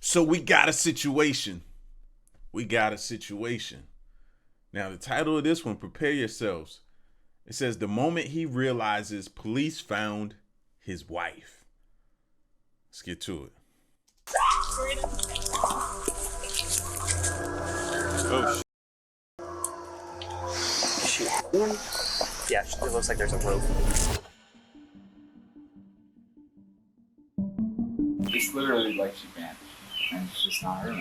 So we got a situation. We got a situation. Now, the title of this one, prepare yourselves. It says, the moment he realizes police found his wife. Let's get to it. Oh, yeah, it looks like there's a rope. It's literally like she vanished, and it's just not her.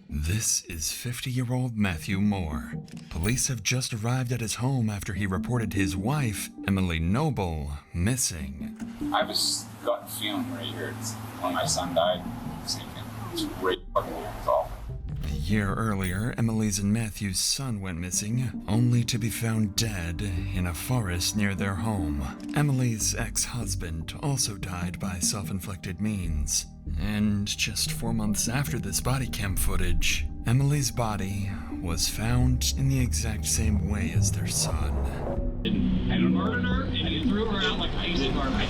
This is 50-year-old Matthew Moore. Police have just arrived at his home after he reported his wife, Emily Noble, missing. I have a gut feeling right here. It's when my son died, same thing. It's great fucking weird. It's awful. A year earlier, Emily's and Matthew's son went missing, only to be found dead in a forest near their home. Emily's ex-husband also died by self-inflicted means. And just 4 months after this body cam footage, Emily's body was found in the exact same way as their son. I murdered her and you threw her out like I used to garbage.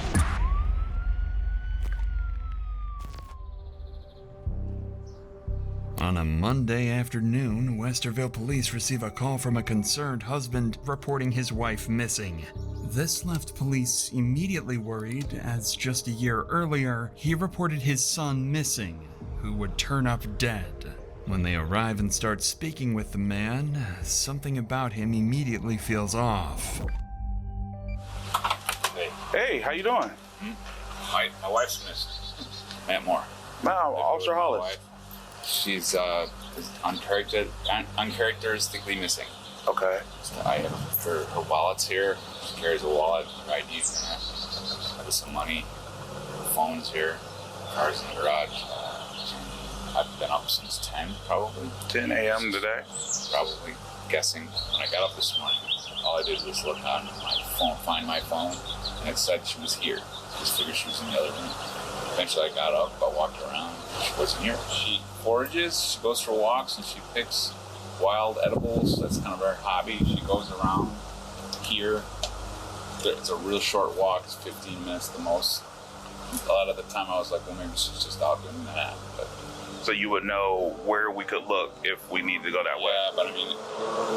On a Monday afternoon, Westerville police receive a call from a concerned husband reporting his wife missing. This left police immediately worried, as just a year earlier, he reported his son missing, who would turn up dead. When they arrive and start speaking with the man, something about him immediately feels off. Hey, how you doing? My wife's missing. Matt Moore. No, Officer Hollis. She's uncharacteristically missing. Okay. So I have her wallet's here. She carries a wallet, her ID's in it. There's some money. Her phone's here. Car's in the garage. I've been up since 10, probably. 10 a.m. today? Probably. Guessing. When I got up this morning, all I did was look on my phone, find my phone, and it said she was here. I just figured she was in the other room. Eventually I got up, I walked around. She wasn't here. She forages, she goes for walks, and she picks wild edibles. That's kind of her hobby. She goes around here. It's a real short walk. It's 15 minutes the most. A lot of the time I was like, well, maybe she's just out doing that. But So you would know where we could look if we need to go that way. yeah, but I mean,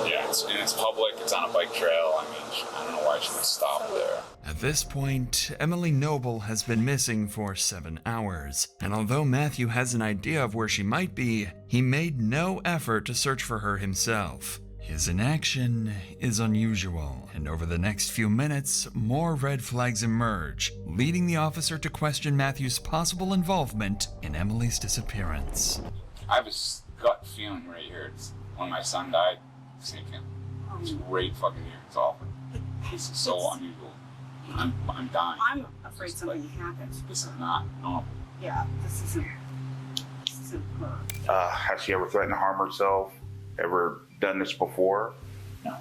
yeah, it's public. It's on a bike trail. I mean, I don't know why she would stop there. At this point, Emily Noble has been missing for 7 hours, and although Matthew has an idea of where she might be, he made no effort to search for her himself. His inaction is unusual, and over the next few minutes, more red flags emerge, leading the officer to question Matthew's possible involvement in Emily's disappearance. I have a gut feeling right here. It's when my son died, same thing. It's great fucking here. It's awful. This is so unusual. I'm dying. I'm afraid something happened. This is not normal. Yeah, this isn't her. Has she ever threatened to harm herself? Ever done this before? No.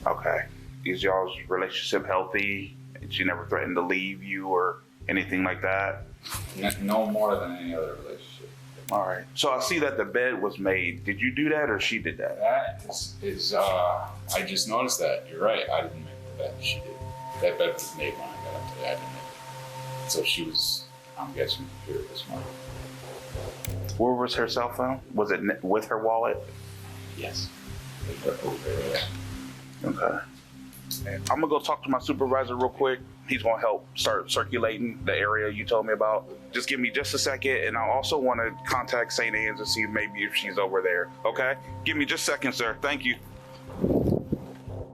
Okay. Is y'all's relationship healthy? She never threatened to leave you or anything like that? No more than any other relationship. All right. So I see that the bed was made. Did you do that or she did that? That is I just noticed that. You're right. I didn't make the bed. She did. That bed was made when I got up today. I didn't make it. So she was, I'm guessing, here this morning. Where was her cell phone? Was it with her wallet? Yes. Okay. I'm gonna go talk to my supervisor real quick. He's gonna help start circulating the area you told me about. Just give me just a second, and I also want to contact St. Anne's and see maybe if she's over there. Okay? Give me just a second, sir. Thank you.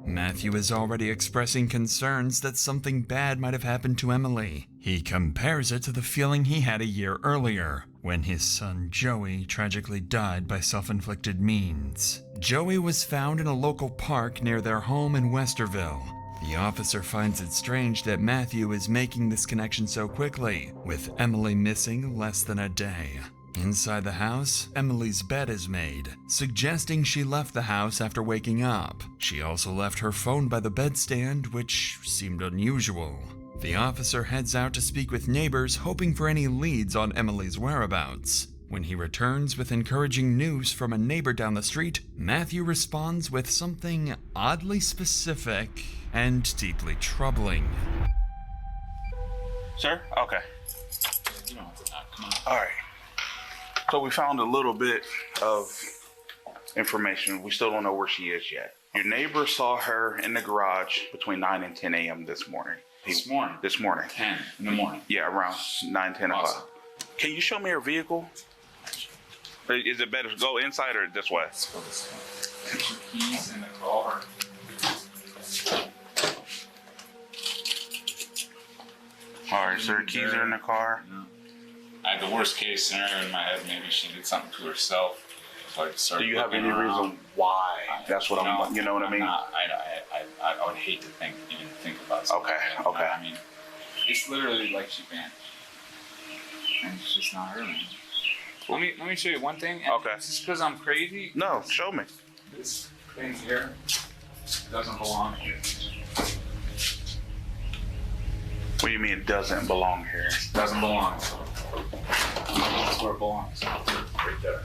Matthew is already expressing concerns that something bad might have happened to Emily. He compares it to the feeling he had a year earlier, when his son Joey tragically died by self-inflicted means. Joey was found in a local park near their home in Westerville. The officer finds it strange that Matthew is making this connection so quickly, with Emily missing less than a day. Inside the house, Emily's bed is made, suggesting she left the house after waking up. She also left her phone by the bedstand, which seemed unusual. The officer heads out to speak with neighbors, hoping for any leads on Emily's whereabouts. When he returns with encouraging news from a neighbor down the street, Matthew responds with something oddly specific and deeply troubling. Sir? Okay. You don't have to knock. Come on. All right. So we found a little bit of information. We still don't know where she is yet. Your neighbor saw her in the garage between 9 and 10 a.m. this morning. This morning? This morning. 10 in the morning. Yeah, around 9, 10 Awesome. o'clock. Can you show me her vehicle? Is it better to go inside or this way? Let's go this way. Put your keys in the car. All right, so her keys are in the car. I had the worst case scenario in my head. Maybe she did something to herself. So I just started Do you have looking any around. reason why? That's what I'm, you know what I mean? I would hate to even think about something. Okay, like that. okay. I mean, it's literally like she vanished. And it's just not her, man. Let me show you one thing. And Okay. It's just because I'm crazy. No, show me. This thing here doesn't belong here. What do you mean it doesn't belong here? Doesn't belong. That's where it belongs. Right there.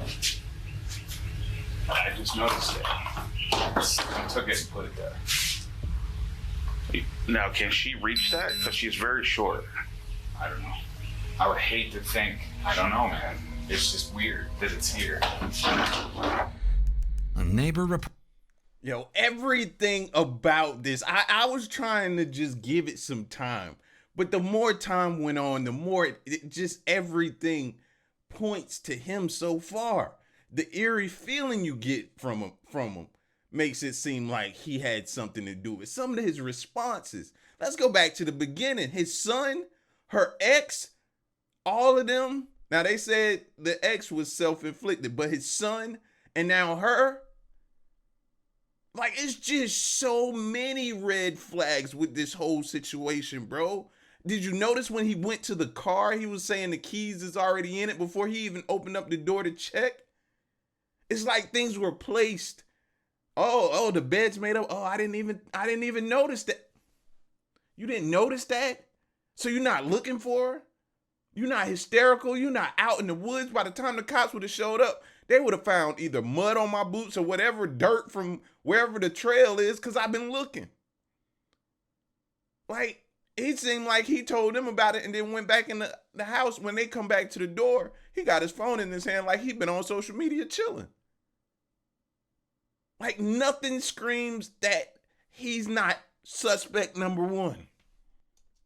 I just noticed it. I took it and put it there. Now, can she reach that? Because she's very short. I don't know. I would hate to think. I don't know, man. It's just weird that it's here. A neighbor Yo, everything about this, I was trying to just give it some time. But the more time went on, the more it just everything points to him so far. The eerie feeling you get from him makes it seem like he had something to do with some of his responses. Let's go back to the beginning. His son, her ex, all of them. Now they said the ex was self-inflicted, but his son and now her, like it's just so many red flags with this whole situation, bro. Did you notice when he went to the car, he was saying the keys is already in it before he even opened up the door to check? It's like things were placed. Oh, the bed's made up. Oh, I didn't even notice that. You didn't notice that? So you're not looking for her? You're not hysterical? You're not out in the woods? By the time the cops would have showed up, they would have found either mud on my boots or whatever, dirt from wherever the trail is, because I've been looking. Like, it seemed like he told them about it and then went back in the house. When they come back to the door, he got his phone in his hand like he'd been on social media chilling. Like, nothing screams that he's not suspect number one.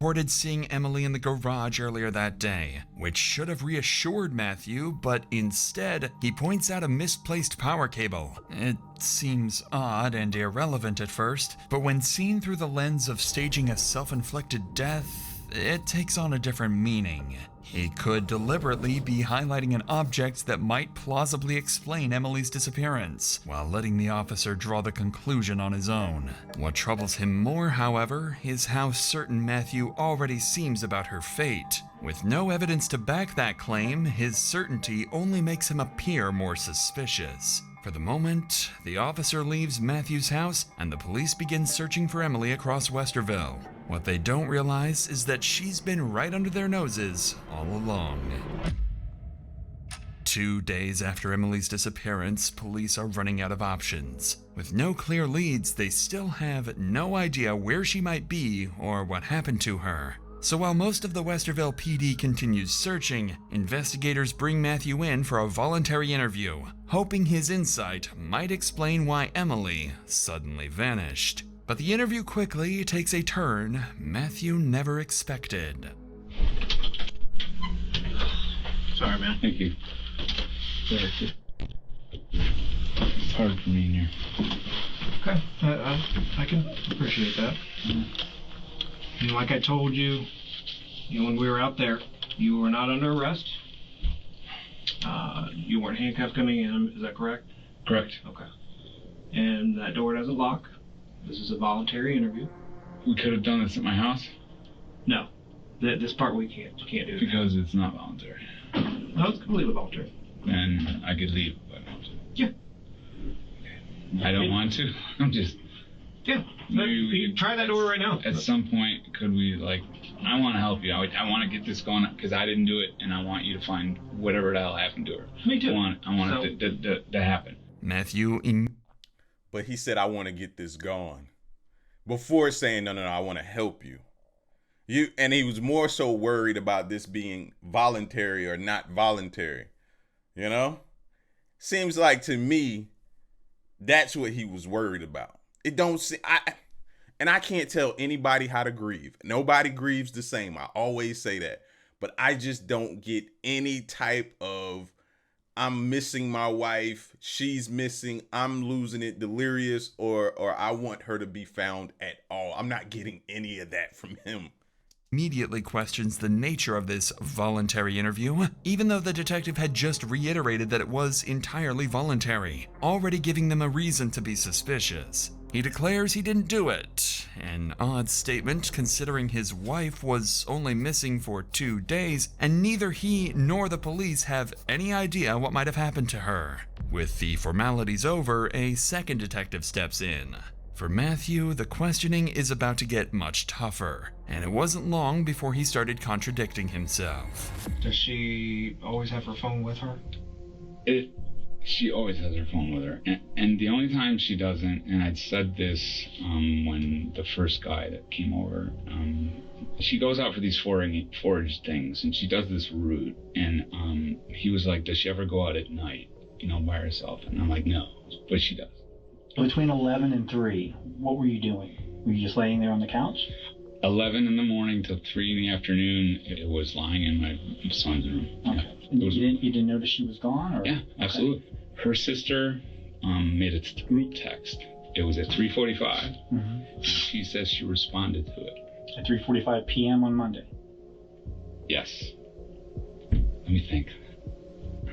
reported seeing Emily in the garage earlier that day, which should have reassured Matthew, but instead, he points out a misplaced power cable. It seems odd and irrelevant at first, but when seen through the lens of staging a self-inflicted death, it takes on a different meaning. He could deliberately be highlighting an object that might plausibly explain Emily's disappearance, while letting the officer draw the conclusion on his own. What troubles him more, however, is how certain Matthew already seems about her fate. With no evidence to back that claim, his certainty only makes him appear more suspicious. For the moment, the officer leaves Matthew's house and the police begin searching for Emily across Westerville. What they don't realize is that she's been right under their noses all along. 2 days after Emily's disappearance, police are running out of options. With no clear leads, they still have no idea where she might be or what happened to her. So while most of the Westerville PD continues searching, investigators bring Matthew in for a voluntary interview, hoping his insight might explain why Emily suddenly vanished. But the interview quickly takes a turn Matthew never expected. Sorry, man. Thank you. It's hard for me in here. Okay, I can appreciate that. You know, like I told you, when we were out there, you were not under arrest. You weren't handcuffed coming in, is that correct? Correct. Okay. And that door doesn't lock. This is a voluntary interview. We could have done this at my house No, this part we can't do. because it's not voluntary. No, it's completely voluntary. And I could leave if I want to. Yeah. I don't want to. I'm just. Yeah. You can try that door right now. At some point, could we, I want to help you. I want to get this going because I didn't do it, and I want you to find whatever the hell happened to her. Me too. I want it to happen. Matthew But he said, I want to get this going. Before saying, no, I want to help you. And he was more so worried about this being voluntary or not voluntary. You know? Seems like to me, that's what he was worried about. It don't see I can't tell anybody how to grieve. Nobody grieves the same. I always say that. But I just don't get any type of I'm missing my wife, she's missing, I'm losing it, delirious, or I want her to be found at all. I'm not getting any of that from him. Immediately questions the nature of this voluntary interview, even though the detective had just reiterated that it was entirely voluntary, already giving them a reason to be suspicious. He declares he didn't do it, an odd statement considering his wife was only missing for 2 days, and neither he nor the police have any idea what might have happened to her. With the formalities over, a second detective steps in. For Matthew, the questioning is about to get much tougher, and it wasn't long before he started contradicting himself. Does she always have her phone with her? She always has her phone with her, and the only time she doesn't, and I'd said this when the first guy that came over, she goes out for these forage things, and she does this route, and he was like, does she ever go out at night, by herself? And I'm like, no, but she does. Between 11 and 3, what were you doing? Were you just laying there on the couch? 11 in the morning till 3 in the afternoon, it was lying in my son's room. Okay. And you didn't notice she was gone? Or? Yeah, absolutely. Okay. Her sister made a group text. It was at 3:45. Mm-hmm. She says she responded to it. At 3:45 p.m. on Monday? Yes. Let me think.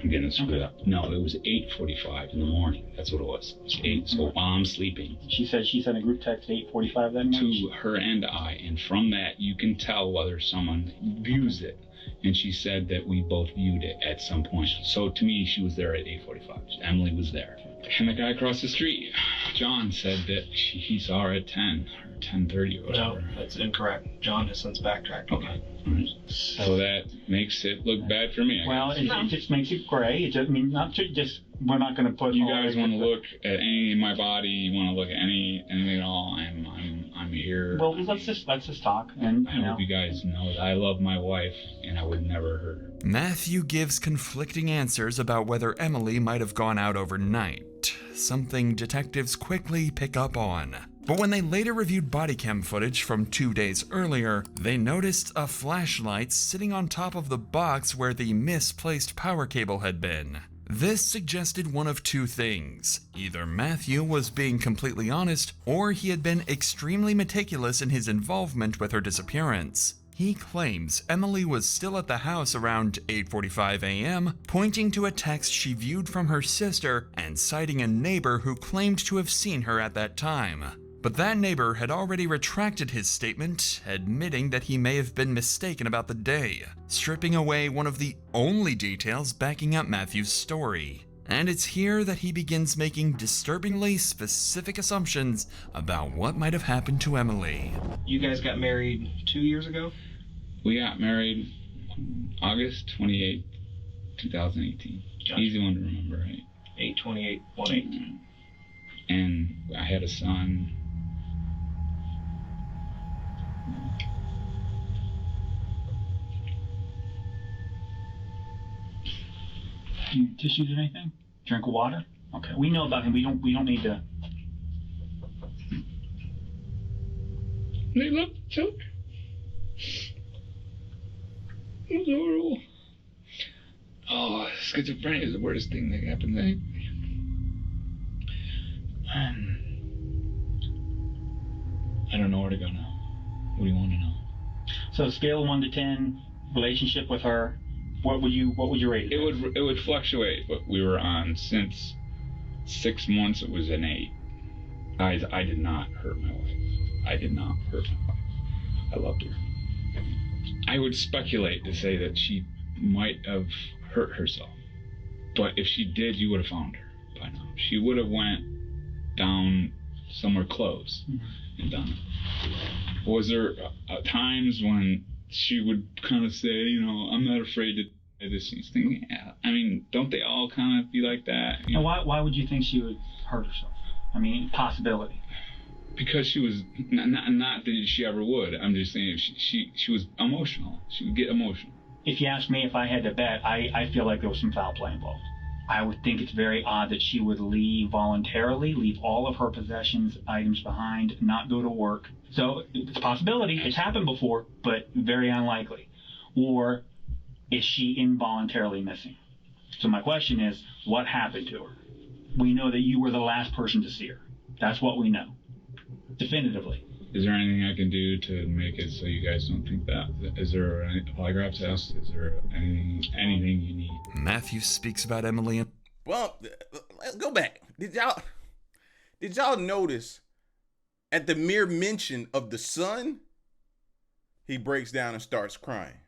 I'm getting it screwed up. No, it was 8:45 in the morning. That's what it was. It was 8, so while I'm sleeping. She sent a group text at 8:45 that morning? To her and I, and from that you can tell whether someone views it. And she said that we both viewed it at some point. So to me, she was there at 8:45. Emily was there. And the guy across the street, John, said that he saw her at 10 or 10:30 or whatever. No, that's incorrect. John has since backtracked. Okay. All right. So that makes it look bad for me. It just makes it gray. We're not going to put. You guys want to look at any of my body? You want to look at anything at all? I'm here. Well, let's just talk. And I hope you guys know that I love my wife and I would never hurt her. Matthew gives conflicting answers about whether Emily might have gone out overnight, something detectives quickly pick up on. But when they later reviewed body cam footage from 2 days earlier, they noticed a flashlight sitting on top of the box where the misplaced power cable had been. This suggested one of two things. Either Matthew was being completely honest, or he had been extremely meticulous in his involvement with her disappearance. He claims Emily was still at the house around 8:45 a.m., pointing to a text she viewed from her sister and citing a neighbor who claimed to have seen her at that time. But that neighbor had already retracted his statement, admitting that he may have been mistaken about the day, stripping away one of the only details backing up Matthew's story. And it's here that he begins making disturbingly specific assumptions about what might have happened to Emily. You guys got married 2 years ago? We got married August 28, 2018. Gotcha. Easy one to remember, right? 8/28/18. And I had a son. You tissues or anything? Drink of water? Okay. We know about him. We don't need to. They love the children. It was horrible. Oh, schizophrenia is the worst thing that happened to me. I don't know where to go now. What do you want to know? So scale of 1 to 10, relationship with her. What would you rate it? It would fluctuate, but we were on since 6 months. It was an 8. I did not hurt my wife. I did not hurt my wife. I loved her. I would speculate to say that she might have hurt herself, but if she did, you would have found her by now. She would have went down somewhere close and done it. Was there times when she would kind of say, I'm not afraid to do this thing? Yeah. I mean, don't they all kind of be like that? And why would you think she would hurt herself? I mean, possibility. Because she was, not that she ever would. I'm just saying she was emotional. She would get emotional. If you ask me if I had to bet, I feel like there was some foul play involved. I would think it's very odd that she would leave voluntarily, leave all of her possessions, items behind, not go to work. So it's a possibility. It's happened before, but very unlikely. Or is she involuntarily missing? So my question is, what happened to her? We know that you were the last person to see her. That's what we know. Definitively. Is there anything I can do to make it so you guys don't think that? Is there a polygraph test? Is there anything you need? Matthew speaks about Emily and... Well, let's go back. Did y'all notice at the mere mention of the son, he breaks down and starts crying?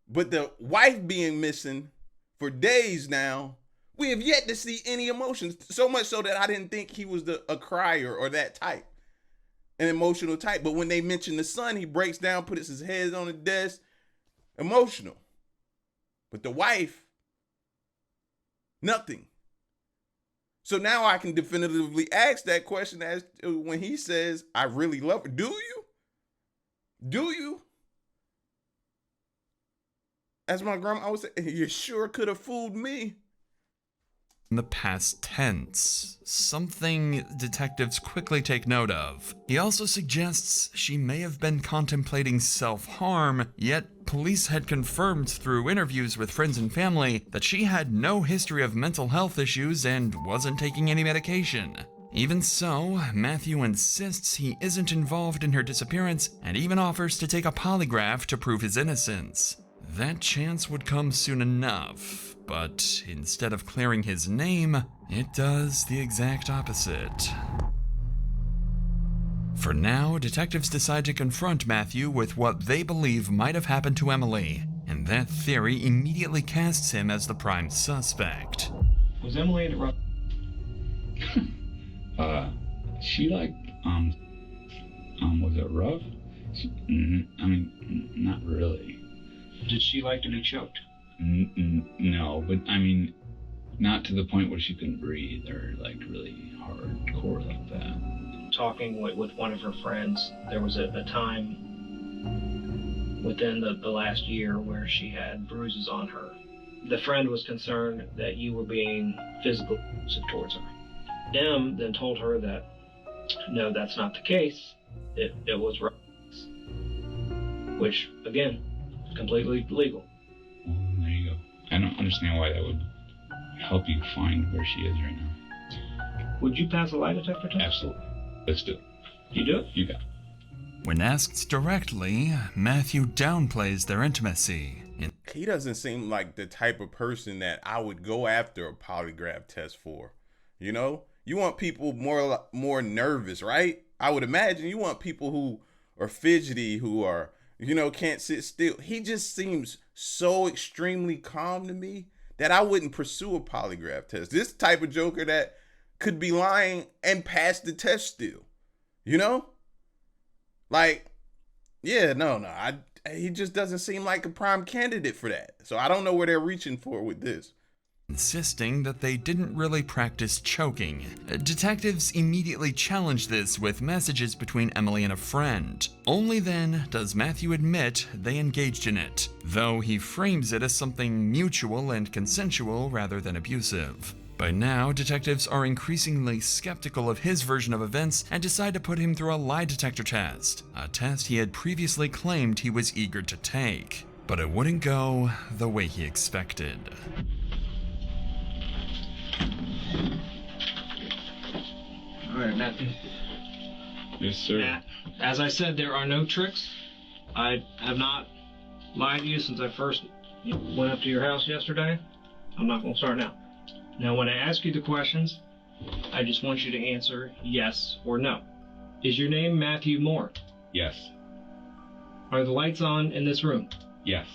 But the wife being missing for days now, we have yet to see any emotions. So much so that I didn't think he was a crier or that type, an emotional type. But when they mention the son, he breaks down, puts his head on the desk, emotional. But the wife, nothing. So now I can definitively ask that question as when he says, I really love her. Do you? Do you? As my grandma would say, you sure could have fooled me. in the past tense, something detectives quickly take note of. He also suggests she may have been contemplating self-harm, yet police had confirmed through interviews with friends and family that she had no history of mental health issues and wasn't taking any medication. Even so, Matthew insists he isn't involved in her disappearance and even offers to take a polygraph to prove his innocence. That chance would come soon enough, but instead of clearing his name, it does the exact opposite. For now, detectives decide to confront Matthew with what they believe might have happened to Emily, and that theory immediately casts him as the prime suspect. Was Emily in the rough? She was it rough? Not really. Did she like to be choked? No, but not to the point where she couldn't breathe or really hardcore like that. Talking with one of her friends, there was a time within the last year where she had bruises on her. The friend was concerned that you were being physically abusive towards her. Em then told her that, no, that's not the case. It was rough. Which, again, completely legal. Well, there you go. I don't understand why that would help you find where she is right now. Would you pass a lie detector test? Absolutely. Let's do it. You do it? You got it. When asked directly, Matthew downplays their intimacy. He doesn't seem like the type of person that I would go after a polygraph test for. You know? You want people more nervous, right? I would imagine you want people who are fidgety, who are, can't sit still. He just seems so extremely calm to me that I wouldn't pursue a polygraph test. This type of joker that could be lying and pass the test still, He just doesn't seem like a prime candidate for that. So I don't know where they're reaching for with this. Insisting that they didn't really practice choking. Detectives immediately challenge this with messages between Emily and a friend. Only then does Matthew admit they engaged in it, though he frames it as something mutual and consensual rather than abusive. By now, detectives are increasingly skeptical of his version of events and decide to put him through a lie detector test, a test he had previously claimed he was eager to take. But it wouldn't go the way he expected. All right, Matthew. Yes, sir. As I said, there are no tricks. I have not lied to you since I first went up to your house yesterday. I'm not going to start now. Now, when I ask you the questions, I just want you to answer yes or no. Is your name Matthew Moore? Yes. Are the lights on in this room? Yes.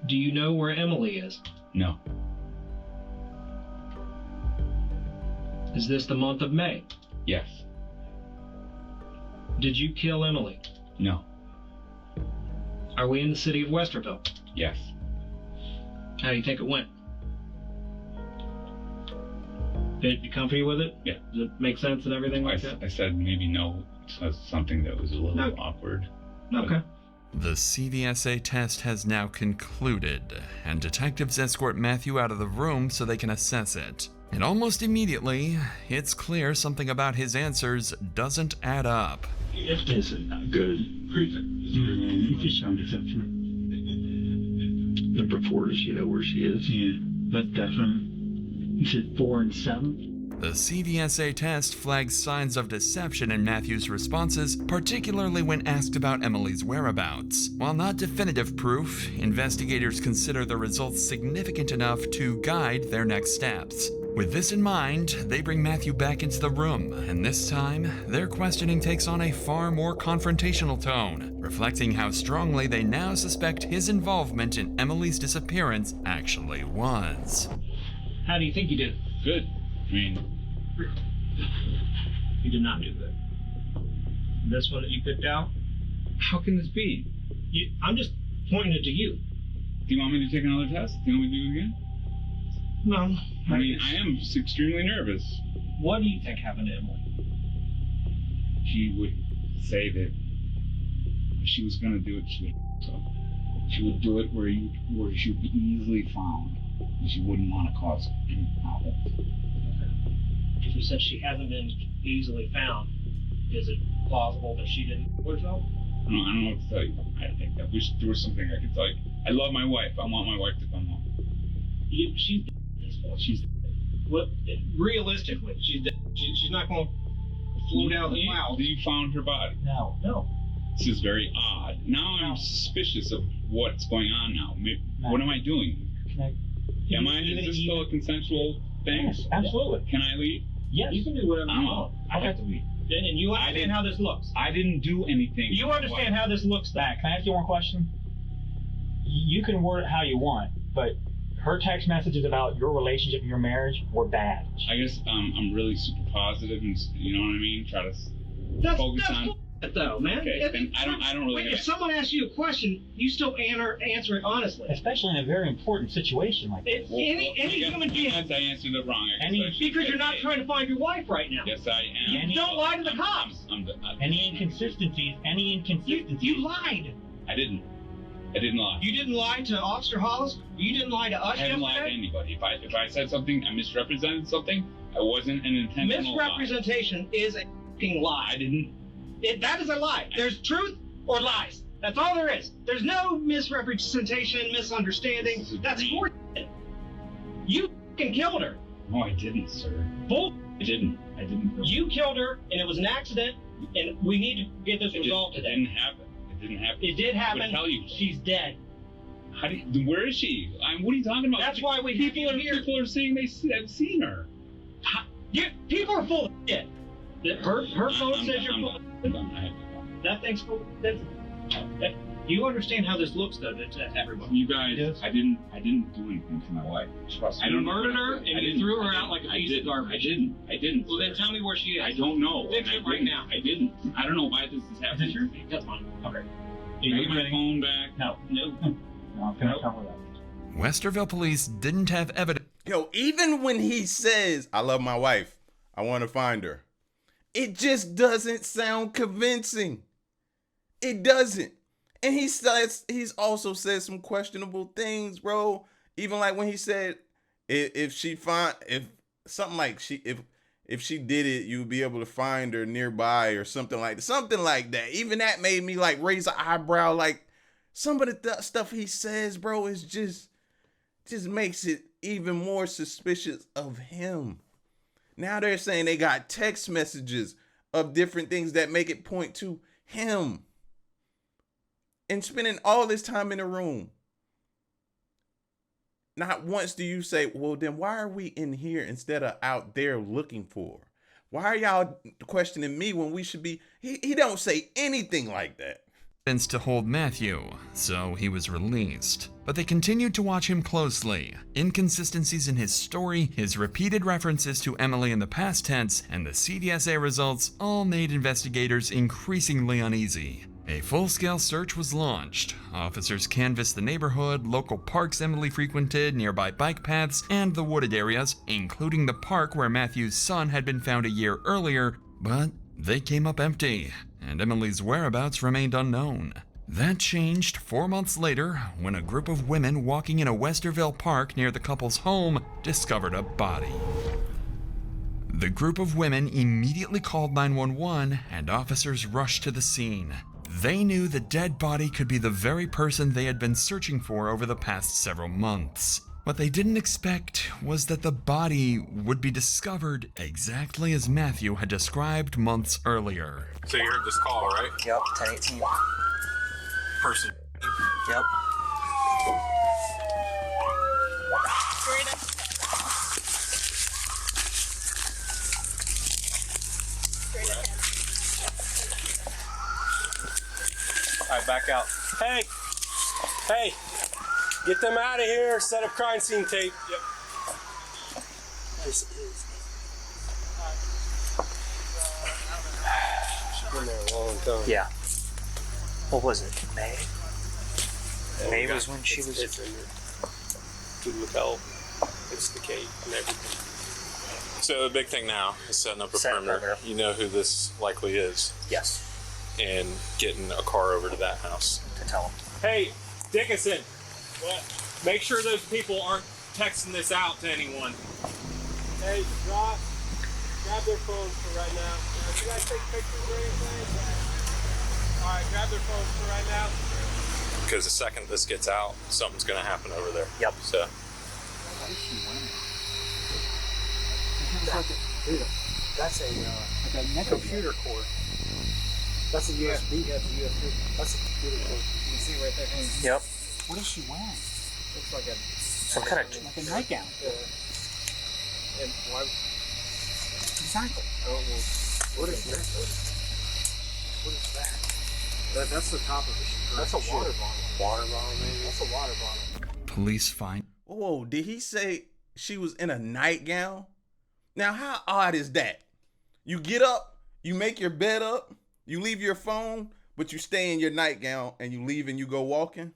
Do you know where Emily is? No. Is this the month of May? Yes. Did you kill Emily? No. Are we in the city of Westerville? Yes. How do you think it went? You comfy with it? Yeah. Does it make sense and everything like that? I said maybe no. So something that was a little awkward. Okay. The CVSA test has now concluded, and detectives escort Matthew out of the room so they can assess it. And almost immediately, it's clear something about his answers doesn't add up. This isn't not good. You just shown deception. Number 4, does she know where she is? Yeah, that's definitely. You said 4 and 7? The CVSA test flags signs of deception in Matthew's responses, particularly when asked about Emily's whereabouts. While not definitive proof, investigators consider the results significant enough to guide their next steps. With this in mind, they bring Matthew back into the room, and this time, their questioning takes on a far more confrontational tone, reflecting how strongly they now suspect his involvement in Emily's disappearance actually was. How do you think you did? Good. I mean, You did not do good. This one that you picked out? how can this be? I'm just pointing it to you. Do you want me to take another test? Do you want me to do it again? No. I mean, I am extremely nervous. What do you think happened to Emily? She would say that if she was going to do it, she would do it where she would be easily found, and she wouldn't want to cause any problems. She said she hasn't been easily found. Is it plausible that she didn't kill herself? I don't know what to tell you. I wish there was something I could tell you. I love my wife. I want my wife to come home. She's dead at this point. She's Well, realistically, she's dead. She's not going to float out of the clouds. You found her body. No. This is very odd. Now I'm suspicious of what's going on now. What am I doing? Is this still a consensual thing? Yes, absolutely. Can I leave? Yes. You can do whatever you I'm want. I have to leave. And you understand how this looks. I didn't do anything. You understand how this looks back. Can I ask you one question? You can word it how you want, but her text messages about your relationship and your marriage were bad. I guess I'm really super positive, and you know what I mean. Try to focus on. That's though, man. Okay, then I don't really. If someone asks you a question, you still answer it honestly. Especially in a very important situation like this. Any human being. I answered it wrong. Because you're not trying to find your wife right now. Yes, I am. You don't lie to the cops. Any inconsistencies? You lied. I didn't lie. You didn't lie to Officer Hollis. You didn't lie to us I haven't lied to anybody. If I said something, I misrepresented something. I wasn't an intentional Misrepresentation is a f***ing lie. I didn't. That is a lie. There's truth or lies. That's all there is. There's no misrepresentation, misunderstanding. That's your shit. You f***ing killed her. No, I didn't, sir. Bull. I didn't. You killed her, and it was an accident, and we need to get this resolved today. It didn't happen. It did happen. I would tell you. She's dead. Where is she? What are you talking about? That's why people are saying have seen her. People are full of shit. Her phone says you're full of shit. That thing's full of shit. You understand how this looks, though, to everyone. You guys, yes. I didn't do anything to my wife. Trust me. You murdered her and you threw her out like a piece of garbage. I didn't. Well, then tell me where she is. I don't know. Fix it right now. I didn't. I don't know why this is happening. Is it your thing? That's fine. Okay. Can I get my phone back? No. I'm going to cover that. Westerville police didn't have evidence. Yo, even when he says, I love my wife, I want to find her, it just doesn't sound convincing. It doesn't. And he's also said some questionable things, bro. Even like when he said, if she did it, you would be able to find her nearby or something like that. Even that made me like raise an eyebrow. Like some of the stuff he says, bro, is just makes it even more suspicious of him. Now they're saying they got text messages of different things that make it point to him. And spending all this time in the room. Not once do you say, well, then why are we in here instead of out there looking for her? Why are y'all questioning me when we should be? He don't say anything like that. To hold Matthew, so he was released. But they continued to watch him closely. Inconsistencies in his story, his repeated references to Emily in the past tense, and the CVSA results all made investigators increasingly uneasy. A full-scale search was launched. Officers canvassed the neighborhood, local parks Emily frequented, nearby bike paths, and the wooded areas, including the park where Matthew's son had been found a year earlier, but they came up empty, and Emily's whereabouts remained unknown. That changed 4 months later when a group of women walking in a Westerville park near the couple's home discovered a body. The group of women immediately called 911 and officers rushed to the scene. They knew the dead body could be the very person they had been searching for over the past several months. What they didn't expect was that the body would be discovered exactly as Matthew had described months earlier. So you heard this call, right? Yep, 1018. Person. Yep. All right, back out. Hey! Hey! Get them out of here. Set up crime scene tape. Yep. This is. She's been there a long time. Yeah. What was it? May? Yeah, May was when she was. It's in there. Good look how it's the cake and everything. So the big thing now is setting up a perimeter. You know who this likely is. Yes. And getting a car over to that house. To tell them. Hey, Dickinson. What? Make sure those people aren't texting this out to anyone. Hey, Ross, grab their phones for right now. You guys take pictures or anything? All right, grab their phones for right now. Because the second this gets out, something's going to happen over there. Yep. So. That's a computer cord. That's a USB. Yeah, it's a USB. That's a computer cord. You can see right there. Yep. What is she wearing? Looks like some kind of like a nightgown. And why? Exactly. Oh, well, what is that? What is that? That's the top of the. That's a water bottle. Water bottle, maybe. That's a water bottle. Police find. Whoa, did he say she was in a nightgown? Now, how odd is that? You get up, you make your bed up, you leave your phone, but you stay in your nightgown and you leave and you go walking?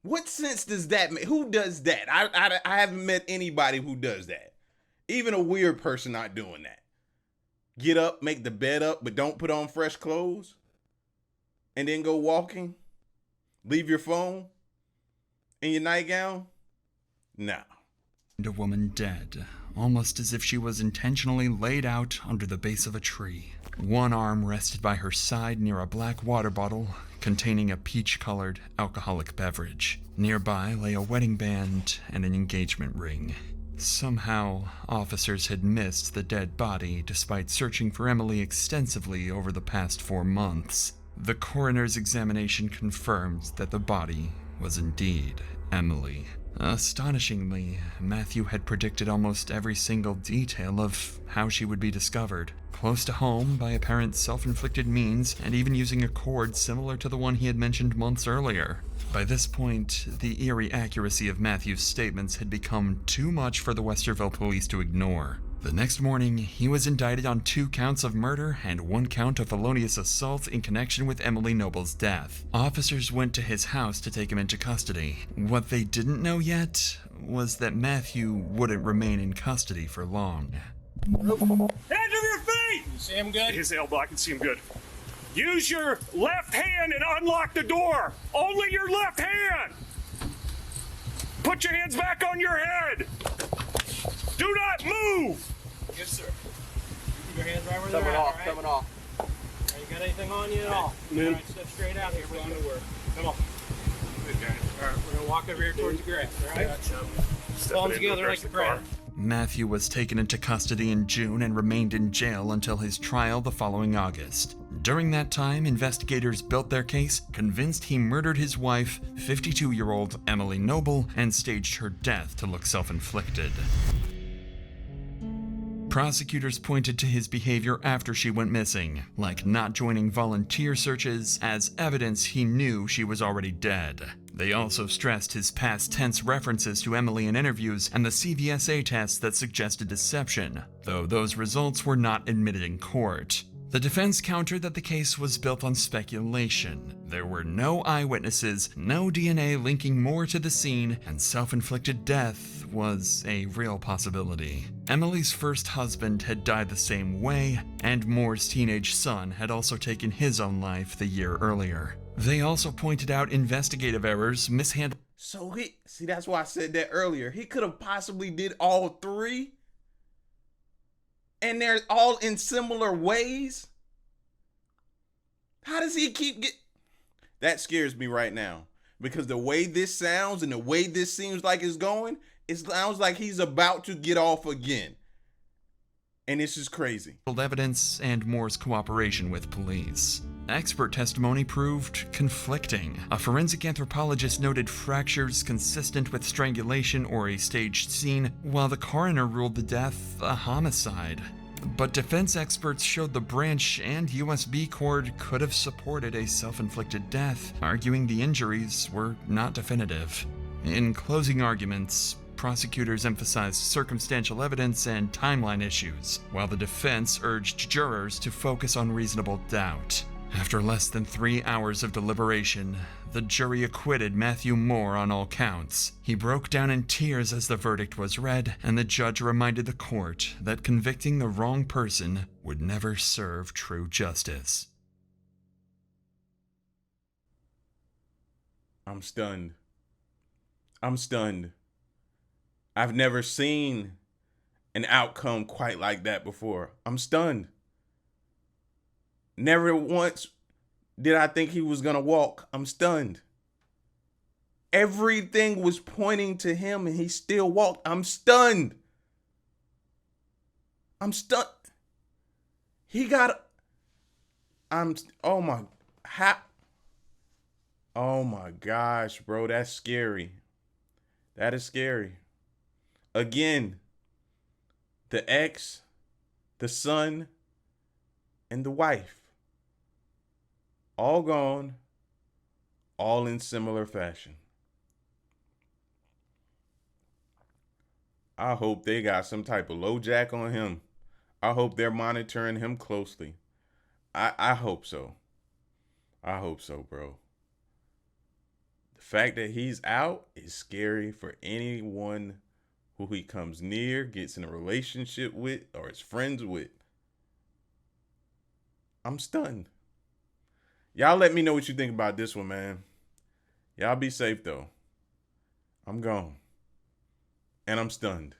What sense does that make? Who does that? I haven't met anybody who does that. Even a weird person not doing that. Get up, make the bed up, but don't put on fresh clothes. And then go walking. Leave your phone in your nightgown. No. A woman dead, almost as if she was intentionally laid out under the base of a tree. One arm rested by her side near a black water bottle containing a peach-colored alcoholic beverage. Nearby lay a wedding band and an engagement ring. Somehow, officers had missed the dead body despite searching for Emily extensively over the past 4 months. The coroner's examination confirmed that the body was indeed Emily. Astonishingly, Matthew had predicted almost every single detail of how she would be discovered. Close to home, by apparent self-inflicted means, and even using a cord similar to the one he had mentioned months earlier. By this point, the eerie accuracy of Matthew's statements had become too much for the Westerville police to ignore. The next morning, he was indicted on 2 counts of murder and 1 count of felonious assault in connection with Emily Noble's death. Officers went to his house to take him into custody. What they didn't know yet was that Matthew wouldn't remain in custody for long. Hands over your feet! You see him good? His elbow, I can see him good. Use your left hand and unlock the door. Only your left hand. Put your hands back on your head. Do not move. Yes, sir. Keep your hands right where they're at, all right? Coming off. Right, you got anything on you at all? No. All right, step straight out here. We're going to work. Come on. Good guy. All right, we're going to walk over here towards the grass, all right? Palms together like a prayer. Matthew was taken into custody in June and remained in jail until his trial the following August. During that time, investigators built their case, convinced he murdered his wife, 52-year-old Emily Noble, and staged her death to look self-inflicted. Prosecutors pointed to his behavior after she went missing, like not joining volunteer searches, as evidence he knew she was already dead. They also stressed his past tense references to Emily in interviews and the CVSA tests that suggested deception, though those results were not admitted in court. The defense countered that the case was built on speculation. There were no eyewitnesses, no DNA linking Moore to the scene, and self-inflicted death was a real possibility. Emily's first husband had died the same way, and Moore's teenage son had also taken his own life the year earlier. They also pointed out investigative errors, mishandling. So that's why I said that earlier. He could have possibly did all three. And they're all in similar ways. How does he that scares me right now. Because the way this sounds and the way this seems like it's going, it sounds like he's about to get off again. And this is crazy. Evidence and Moore's cooperation with police. Expert testimony proved conflicting. A forensic anthropologist noted fractures consistent with strangulation or a staged scene, while the coroner ruled the death a homicide. But defense experts showed the branch and USB cord could have supported a self-inflicted death, arguing the injuries were not definitive. In closing arguments, prosecutors emphasized circumstantial evidence and timeline issues, while the defense urged jurors to focus on reasonable doubt. After less than 3 hours of deliberation, the jury acquitted Matthew Moore on all counts. He broke down in tears as the verdict was read, and the judge reminded the court that convicting the wrong person would never serve true justice. I'm stunned. I'm stunned. I've never seen an outcome quite like that before. I'm stunned. Never once did I think he was going to walk. I'm stunned. Everything was pointing to him and he still walked. I'm stunned. I'm stunned. Oh my gosh, bro. That's scary. That is scary. Again, the ex, the son, and the wife. All gone, all in similar fashion. I hope they got some type of low jack on him. I hope they're monitoring him closely. I hope so. I hope so, bro. The fact that he's out is scary for anyone who he comes near, gets in a relationship with, or is friends with. I'm stunned. Y'all let me know what you think about this one, man. Y'all be safe, though. I'm gone. And I'm stunned.